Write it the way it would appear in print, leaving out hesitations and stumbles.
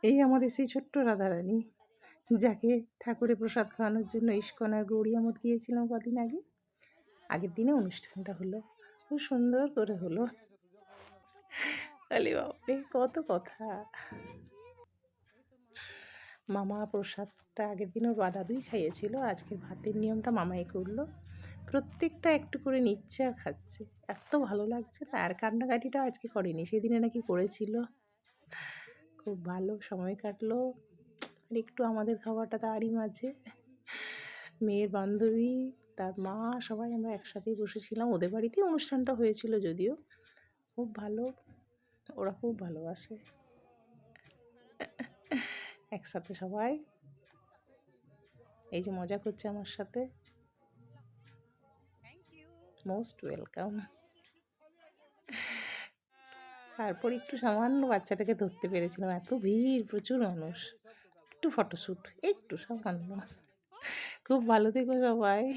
এই আমাদের সেই ছোট্ট রাধারানী, যাকে ঠাকুরের প্রসাদ খাওয়ানোর জন্য ইস্কন আর গৌরী আমোদ গিয়েছিলাম কদিন আগে। আগের দিনে অনুষ্ঠানটা হলো, খুব সুন্দর করে হলো। আরে বাপরে, কত কথা। মামা প্রসাদটা আগের দিন ওর দাদুই খাইয়েছিল, আজকের ভাতের নিয়মটা মামাই করলো। প্রত্যেকটা একটু করে নিচ্ছে আর খাচ্ছে, এত ভালো লাগছে। আর কান্নাকাটিটা আজকে করেনি, সেদিনে নাকি করেছিল। খুব ভালো সময় কাটলো। আর একটু আমাদের খাওয়াটা তারই মাঝে, মেয়ের বান্ধবী, তার মা, সবাই আমরা একসাথেই বসেছিলাম। ওদের বাড়িতেই অনুষ্ঠানটা হয়েছিল যদিও। খুব ভালো, ওরা খুব ভালোবাসে। একসাথে সবাই এই যে মজা করছে আমার সাথে। Most welcome. তারপর একটু সামান্য বাচ্চাটাকে ধরতে পেরেছিলাম, এত ভিড়, প্রচুর মানুষ। একটু ফটোশ্যুট, একটু সামান্য। খুব ভালো থেকো সবাই।